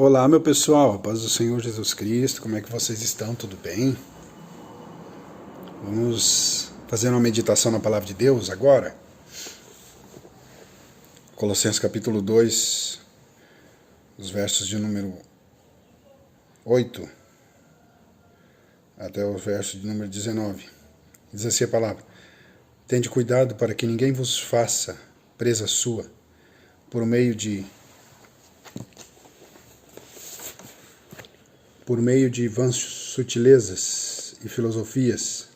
Olá, meu pessoal, a paz do Senhor Jesus Cristo, como é que vocês estão? Tudo bem? Vamos fazer uma meditação na Palavra de Deus agora? Colossenses capítulo 2, os versos de número 8 até o verso de número 19. Diz assim a palavra: Tende cuidado para que ninguém vos faça presa sua, por meio de vãs sutilezas e filosofias,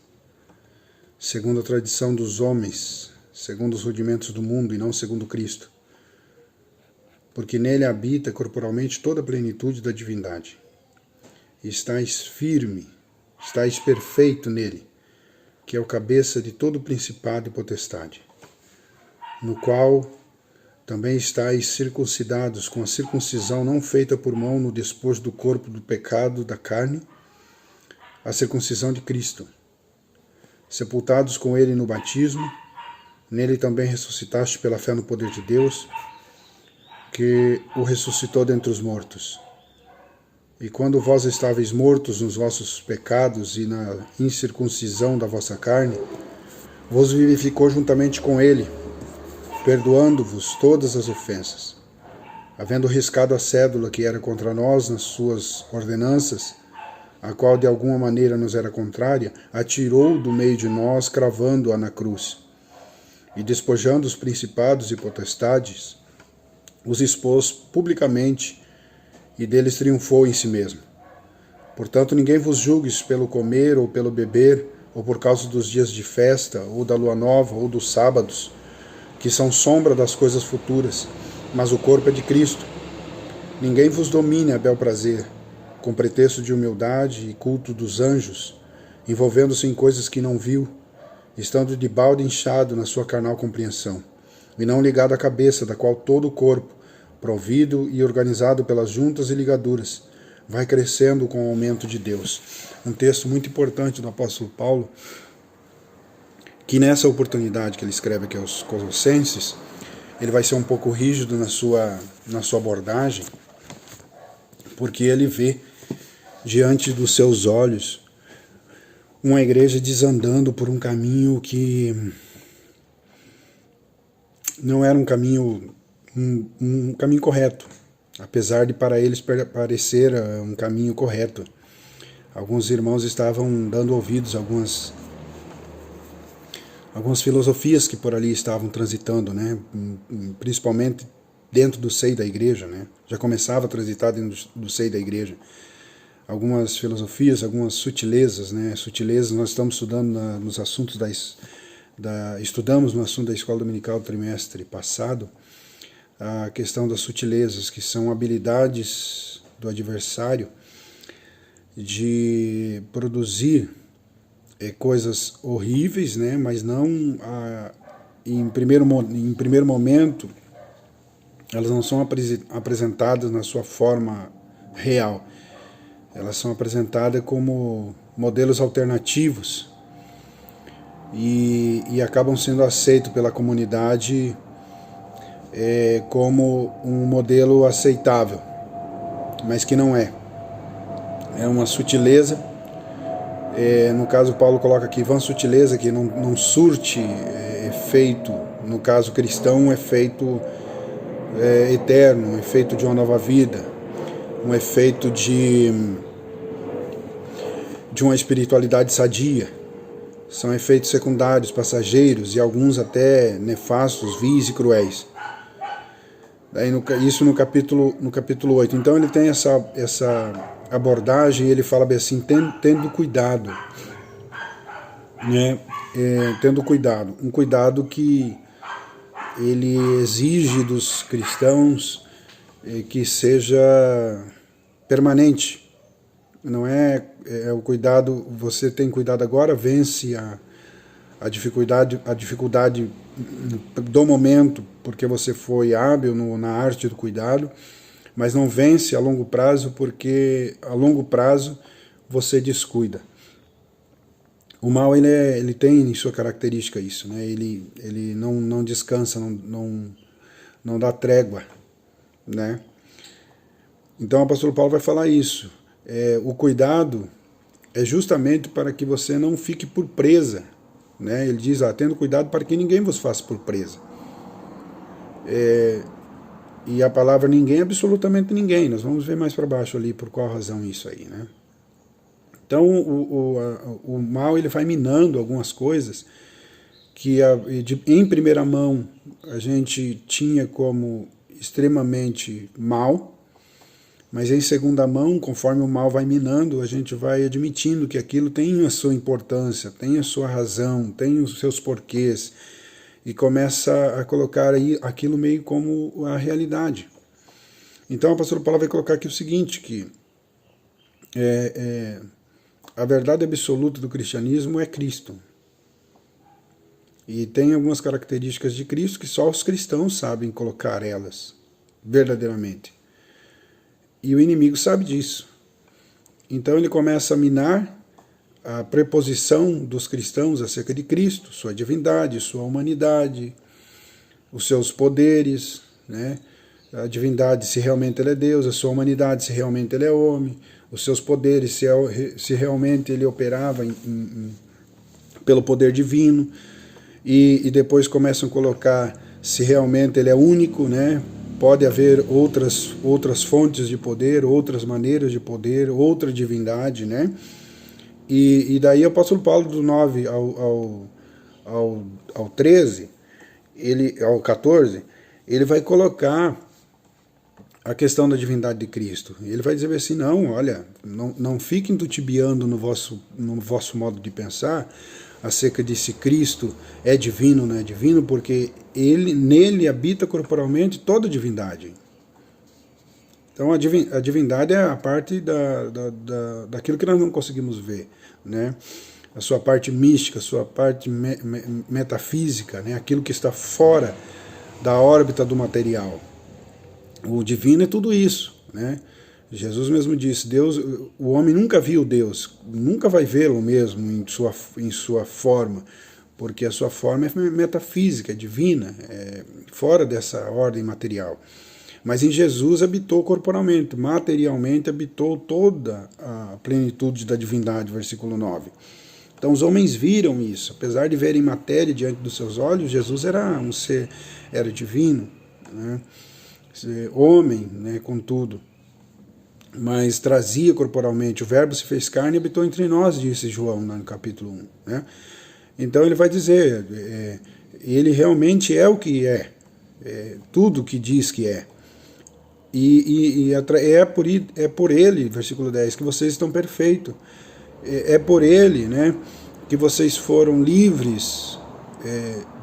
segundo a tradição dos homens, segundo os rudimentos do mundo e não segundo Cristo, porque nele habita corporalmente toda a plenitude da divindade. E estáis firme, estáis perfeito nele, que é o cabeça de todo principado e potestade, no qual também estáis circuncidados com a circuncisão não feita por mão no despojo do corpo do pecado da carne, a circuncisão de Cristo, sepultados com ele no batismo, nele também ressuscitaste pela fé no poder de Deus, que o ressuscitou dentre os mortos. E quando vós estáveis mortos nos vossos pecados e na incircuncisão da vossa carne, vos vivificou juntamente com ele, perdoando-vos todas as ofensas, havendo riscado a cédula que era contra nós nas suas ordenanças, a qual de alguma maneira nos era contrária, atirou do meio de nós, cravando-a na cruz. E despojando os principados e potestades, os expôs publicamente, e deles triunfou em si mesmo. Portanto, ninguém vos julgue pelo comer ou pelo beber, ou por causa dos dias de festa, ou da lua nova, ou dos sábados, que são sombra das coisas futuras, mas o corpo é de Cristo. Ninguém vos domine a bel prazer, com pretexto de humildade e culto dos anjos, envolvendo-se em coisas que não viu, estando de balde inchado na sua carnal compreensão, e não ligado à cabeça, da qual todo o corpo, provido e organizado pelas juntas e ligaduras, vai crescendo com o aumento de Deus. Um texto muito importante do apóstolo Paulo, que nessa oportunidade que ele escreve aqui aos Colossenses, ele vai ser um pouco rígido na sua abordagem, porque ele vê diante dos seus olhos uma igreja desandando por um caminho que não era um caminho correto, apesar de para eles parecer um caminho correto. Alguns irmãos estavam dando ouvidos a algumas filosofias que por ali estavam transitando, né? Principalmente dentro do seio da igreja, né? Já começava a transitar dentro do seio da igreja. Algumas filosofias, algumas sutilezas, né? Sutilezas nós estamos estudando nos assuntos estudamos no assunto da escola dominical do trimestre passado, a questão das sutilezas, que são habilidades do adversário de produzir coisas horríveis, né? Mas não em primeiro momento elas não são apresentadas na sua forma real. Elas são apresentadas como modelos alternativos e acabam sendo aceitos pela comunidade como um modelo aceitável, mas que não é. É uma sutileza. No caso, Paulo coloca aqui, vã sutileza, que não surte efeito, no caso cristão, um efeito eterno, um efeito de uma nova vida, um efeito de uma espiritualidade sadia. São efeitos secundários, passageiros e alguns até nefastos, vis e cruéis. Isso no capítulo 8. Então ele tem essa abordagem, ele fala bem assim, tendo cuidado, né? Tendo cuidado, um cuidado que ele exige dos cristãos que seja permanente. Não é o cuidado, você tem cuidado agora, vence a dificuldade do momento, porque você foi hábil na arte do cuidado, mas não vence a longo prazo, porque a longo prazo você descuida. O mal ele tem em sua característica isso, né? Ele não descansa, não dá trégua, né? Então o apóstolo Paulo vai falar isso. O cuidado é justamente para que você não fique por presa. Né? Ele diz, tendo cuidado para que ninguém vos faça por presa. E a palavra ninguém é absolutamente ninguém. Nós vamos ver mais para baixo ali por qual razão isso aí. Né? Então o mal ele vai minando algumas coisas que em primeira mão a gente tinha como extremamente mal, mas em segunda mão, conforme o mal vai minando, a gente vai admitindo que aquilo tem a sua importância, tem a sua razão, tem os seus porquês, e começa a colocar aí aquilo meio como a realidade. Então o apóstolo Paulo vai colocar aqui o seguinte, que a verdade absoluta do cristianismo é Cristo. E tem algumas características de Cristo que só os cristãos sabem colocar elas, verdadeiramente. E o inimigo sabe disso. Então ele começa a minar a preposição dos cristãos acerca de Cristo, sua divindade, sua humanidade, os seus poderes, né? A divindade se realmente ele é Deus, a sua humanidade se realmente ele é homem, os seus poderes se realmente ele operava pelo poder divino. E depois começam a colocar se realmente ele é único, né? Pode haver outras fontes de poder, outras maneiras de poder, outra divindade, né? E daí o apóstolo Paulo, do 9 ao 13, ao 14, ele vai colocar a questão da divindade de Cristo. Ele vai dizer assim, não, olha, não fiquem tutibiando no vosso modo de pensar acerca de se Cristo é divino ou não é divino, porque nele habita corporalmente toda a divindade. Então a divindade é a parte daquilo que nós não conseguimos ver, né? A sua parte mística, a sua parte metafísica, né? Aquilo que está fora da órbita do material. O divino é tudo isso, né? Jesus mesmo disse, Deus, o homem nunca viu Deus, nunca vai vê-lo mesmo em sua forma, porque a sua forma é metafísica, é divina, é fora dessa ordem material. Mas em Jesus habitou corporalmente, materialmente habitou toda a plenitude da divindade, versículo 9. Então os homens viram isso, apesar de verem matéria diante dos seus olhos, Jesus era um ser, era divino, né? Homem, né, com tudo. Mas trazia corporalmente, o verbo se fez carne e habitou entre nós, disse João no capítulo 1. Né? Então ele vai dizer, ele realmente é o que é tudo o que diz que é. E é por ele, versículo 10, que vocês estão perfeitos. É por ele, né, que vocês foram livres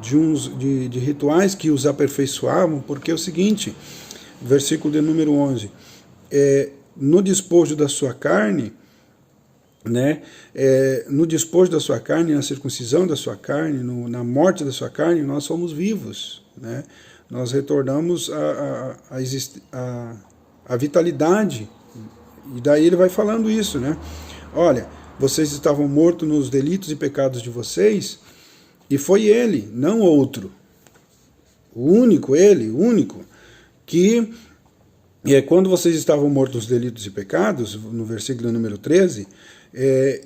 de rituais que os aperfeiçoavam, porque é o seguinte, versículo de número 11, no despojo da sua carne, né, no despojo da sua carne, na circuncisão da sua carne, na morte da sua carne, nós somos vivos, né? Nós retornamos à vitalidade. E daí ele vai falando isso, né? Olha, vocês estavam mortos nos delitos e pecados de vocês, e foi ele, não outro. O único, que quando vocês estavam mortos nos delitos e pecados, no versículo número 13,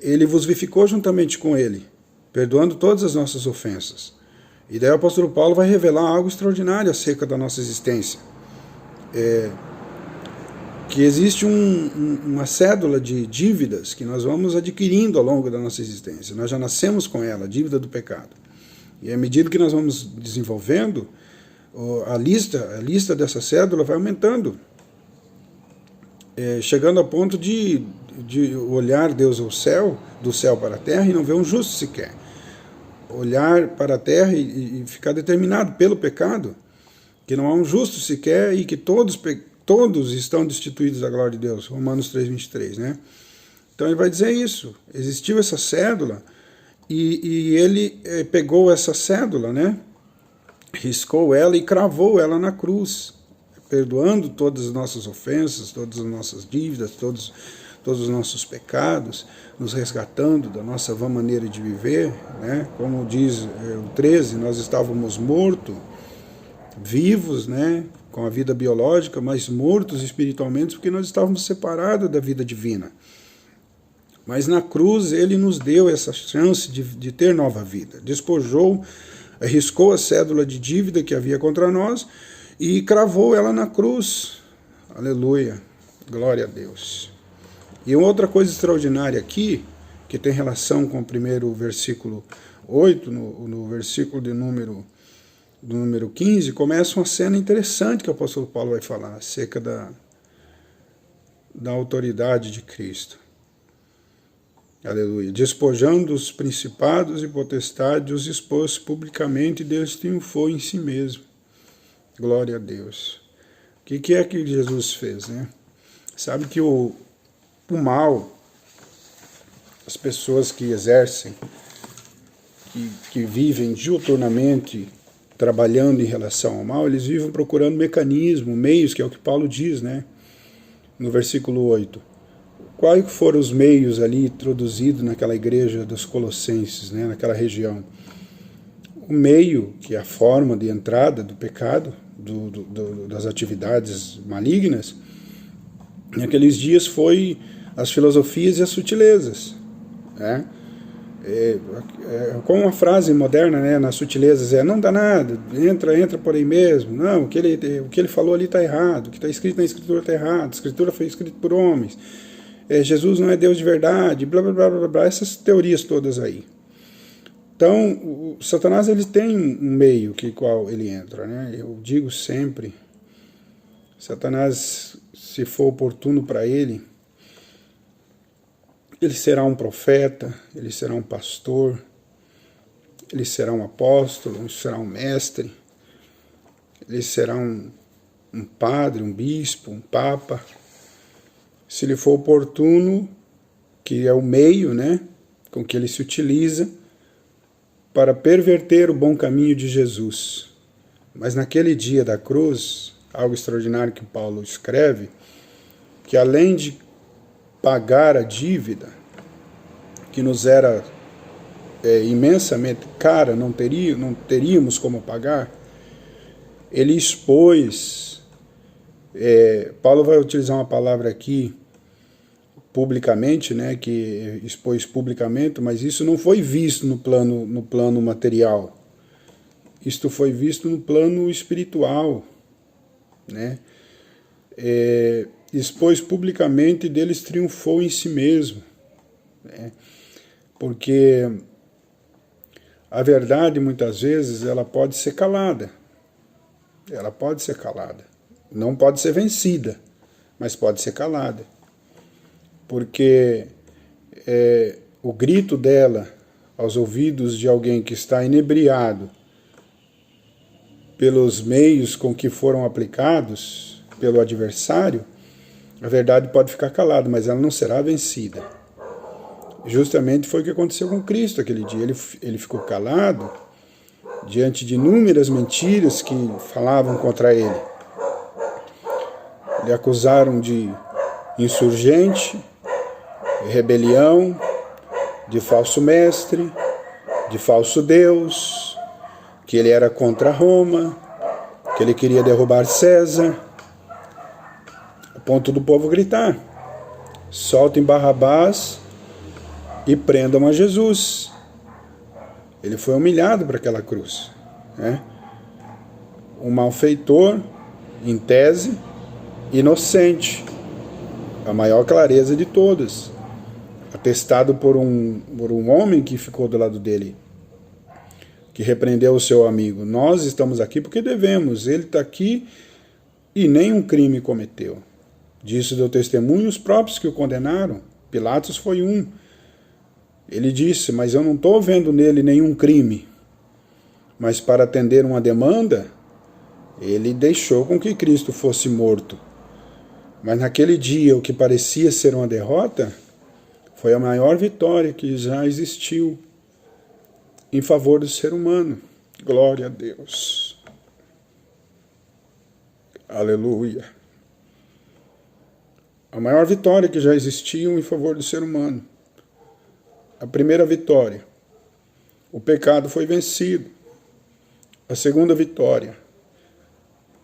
ele vos vivificou juntamente com ele, perdoando todas as nossas ofensas. E daí o apóstolo Paulo vai revelar algo extraordinário acerca da nossa existência. Que existe uma cédula de dívidas que nós vamos adquirindo ao longo da nossa existência. Nós já nascemos com ela, a dívida do pecado. E à medida que nós vamos desenvolvendo, a lista dessa cédula vai aumentando. Chegando ao ponto de olhar Deus ao céu, do céu para a terra, e não ver um justo sequer. Olhar para a terra e ficar determinado pelo pecado, que não há um justo sequer e que todos estão destituídos da glória de Deus. Romanos 3:23, né? Então ele vai dizer isso. Existiu essa cédula e ele pegou essa cédula, né? Riscou ela e cravou ela na cruz, perdoando todas as nossas ofensas, todas as nossas dívidas, todos os nossos pecados, nos resgatando da nossa vã maneira de viver, né? Como diz o 13, nós estávamos mortos, vivos, né? com a vida biológica, mas mortos espiritualmente, porque nós estávamos separados da vida divina. Mas na cruz ele nos deu essa chance de ter nova vida. Despojou, arriscou a cédula de dívida que havia contra nós e cravou ela na cruz. Aleluia, glória a Deus. E uma outra coisa extraordinária aqui, que tem relação com o primeiro versículo 8, no versículo do número 15, começa uma cena interessante que o apóstolo Paulo vai falar acerca da autoridade de Cristo. Aleluia. Despojando os principados e potestades, os expôs publicamente e Deus triunfou em si mesmo. Glória a Deus. O que é que Jesus fez, né? Sabe que o mal, as pessoas que exercem, que vivem diuturnamente trabalhando em relação ao mal, eles vivem procurando mecanismos, meios, que é o que Paulo diz, né? No versículo 8. Quais foram os meios ali introduzidos naquela igreja dos Colossenses, né, naquela região? O meio, que é a forma de entrada do pecado, das atividades malignas, naqueles dias foi as filosofias e as sutilezas. Né? Com uma frase moderna, né, nas sutilezas, não dá nada, entra por aí mesmo, não, o que ele falou ali está errado, o que está escrito na Escritura está errado, a Escritura foi escrita por homens. Jesus não é Deus de verdade, blá, blá, blá, blá, blá, essas teorias todas aí. Então, o Satanás ele tem um meio que qual ele entra, né? Eu digo sempre, Satanás, se for oportuno para ele será um profeta, ele será um pastor, ele será um apóstolo, ele será um mestre, ele será um padre, um bispo, um papa. Se lhe for oportuno, que é o meio, né, com que ele se utiliza para perverter o bom caminho de Jesus. Mas naquele dia da cruz, algo extraordinário que Paulo escreve, que além de pagar a dívida, que nos era imensamente cara, não teríamos como pagar, ele expôs. Paulo vai utilizar uma palavra aqui publicamente, né, que expôs publicamente, mas isso não foi visto no plano material. Isto foi visto no plano espiritual, né? Expôs publicamente e deles triunfou em si mesmo, né? Porque a verdade muitas vezes ela pode ser calada. Ela pode ser calada. Não pode ser vencida, mas pode ser calada. Porque o grito dela aos ouvidos de alguém que está inebriado pelos meios com que foram aplicados pelo adversário, a verdade pode ficar calada, mas ela não será vencida. Justamente foi o que aconteceu com Cristo aquele dia. Ele ficou calado diante de inúmeras mentiras que falavam contra ele. Lhe acusaram de insurgente, de rebelião, de falso mestre, de falso Deus, que ele era contra Roma, que ele queria derrubar César, a ponto do povo gritar: soltem Barrabás e prendam a Jesus. Ele foi humilhado para aquela cruz, né? Um malfeitor, em tese, inocente, a maior clareza de todas, atestado por um homem que ficou do lado dele, que repreendeu o seu amigo. Nós estamos aqui porque devemos, ele está aqui e nenhum crime cometeu. Disso deu testemunho os próprios que o condenaram. Pilatos foi um. Ele disse: mas eu não estou vendo nele nenhum crime. Mas para atender uma demanda, ele deixou com que Cristo fosse morto. Mas naquele dia, o que parecia ser uma derrota, foi a maior vitória que já existiu em favor do ser humano. Glória a Deus. Aleluia. A maior vitória que já existiu em favor do ser humano. A primeira vitória, o pecado foi vencido. A segunda vitória,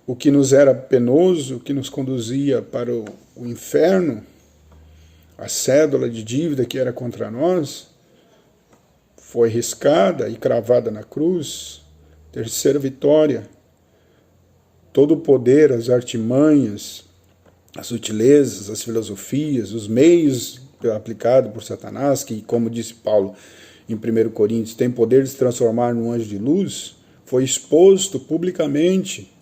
o que nos era penoso, o que nos conduzia para o inferno, a cédula de dívida que era contra nós, foi riscada e cravada na cruz. Terceira vitória. Todo o poder, as artimanhas, as sutilezas, as filosofias, os meios aplicados por Satanás, que, como disse Paulo em 1 Coríntios, tem poder de se transformar num anjo de luz, foi exposto publicamente,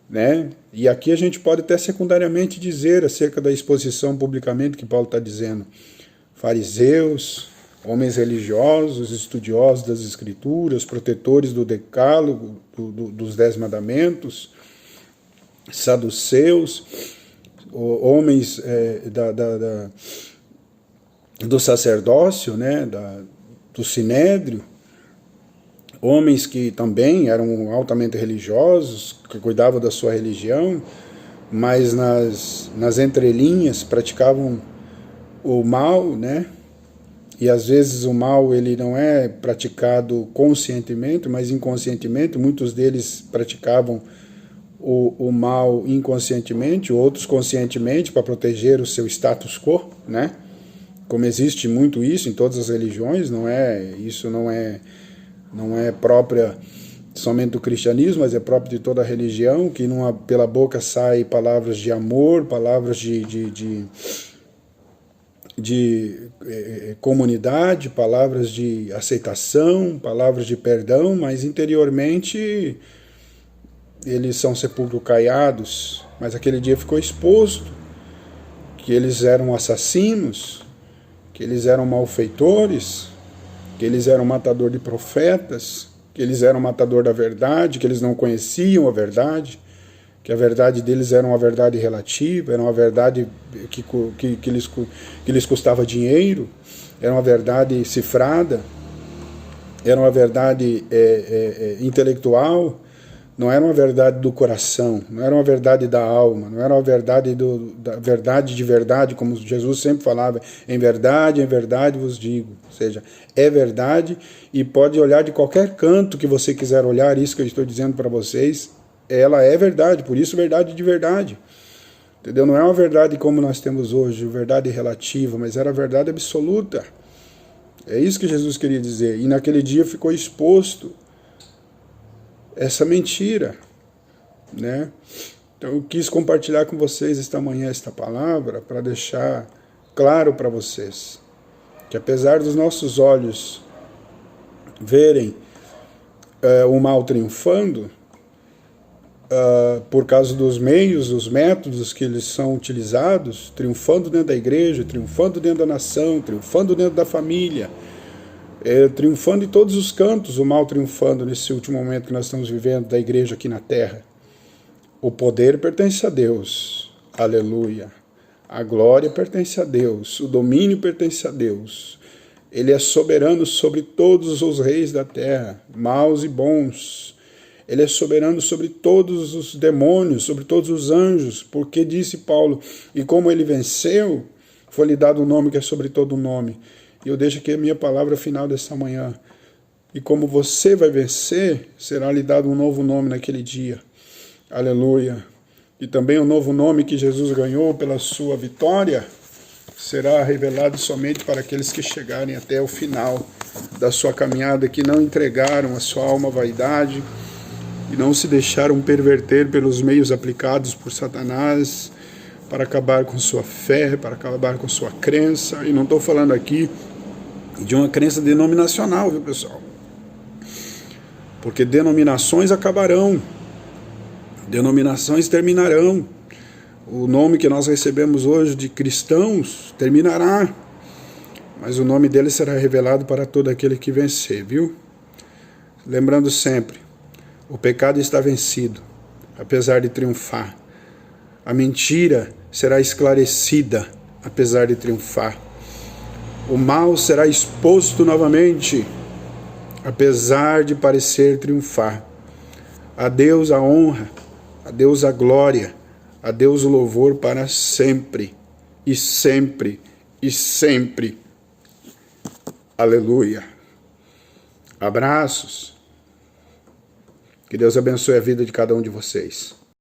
né? E aqui a gente pode até secundariamente dizer acerca da exposição publicamente que Paulo está dizendo. Fariseus, homens religiosos, estudiosos das Escrituras, protetores do decálogo, dos 10 mandamentos, saduceus, homens do sacerdócio, né, do sinédrio, homens que também eram altamente religiosos, que cuidavam da sua religião, mas nas entrelinhas praticavam o mal, né? E às vezes o mal ele não é praticado conscientemente, mas inconscientemente. Muitos deles praticavam o mal inconscientemente, outros conscientemente para proteger o seu status quo, né? Como existe muito isso em todas as religiões, isso não é própria somente do cristianismo, mas é próprio de toda a religião, que pela boca sai palavras de amor, palavras de comunidade, palavras de aceitação, palavras de perdão, mas interiormente eles são sepulcro caiados. Mas aquele dia ficou exposto que eles eram assassinos, que eles eram malfeitores, que eles eram matador de profetas, que eles eram matador da verdade, que eles não conheciam a verdade, que a verdade deles era uma verdade relativa, era uma verdade que lhes custava dinheiro, era uma verdade cifrada, era uma verdade intelectual, não era uma verdade do coração, não era uma verdade da alma, não era uma verdade da verdade de verdade, como Jesus sempre falava, em verdade vos digo. Ou seja, é verdade e pode olhar de qualquer canto que você quiser olhar, isso que eu estou dizendo para vocês, ela é verdade, por isso verdade de verdade. Entendeu? Não é uma verdade como nós temos hoje, verdade relativa, mas era a verdade absoluta. É isso que Jesus queria dizer. E naquele dia ficou exposto essa mentira, né? Então eu quis compartilhar com vocês esta manhã esta palavra para deixar claro para vocês que apesar dos nossos olhos verem o mal triunfando, por causa dos meios, dos métodos que eles são utilizados, triunfando dentro da igreja, triunfando dentro da nação, triunfando dentro da família, triunfando em todos os cantos, o mal triunfando nesse último momento que nós estamos vivendo da igreja aqui na terra. O poder pertence a Deus, aleluia. A glória pertence a Deus, o domínio pertence a Deus. Ele é soberano sobre todos os reis da terra, maus e bons. Ele é soberano sobre todos os demônios, sobre todos os anjos, porque disse Paulo, e como ele venceu, foi-lhe dado um nome que é sobre todo nome. E eu deixo aqui a minha palavra final dessa manhã. E como você vai vencer, será lhe dado um novo nome naquele dia. Aleluia. E também o novo nome que Jesus ganhou pela sua vitória será revelado somente para aqueles que chegarem até o final da sua caminhada, que não entregaram a sua alma à vaidade e não se deixaram perverter pelos meios aplicados por Satanás para acabar com sua fé, para acabar com sua crença. E não estou falando aqui de uma crença denominacional, viu, pessoal? Porque denominações acabarão, denominações terminarão. O nome que nós recebemos hoje de cristãos terminará, mas o nome dele será revelado para todo aquele que vencer, viu? Lembrando sempre, o pecado está vencido, apesar de triunfar. A mentira será esclarecida, apesar de triunfar. O mal será exposto novamente, apesar de parecer triunfar. A Deus a honra, a Deus a glória, a Deus o louvor para sempre, e sempre, e sempre. Aleluia. Abraços. Que Deus abençoe a vida de cada um de vocês.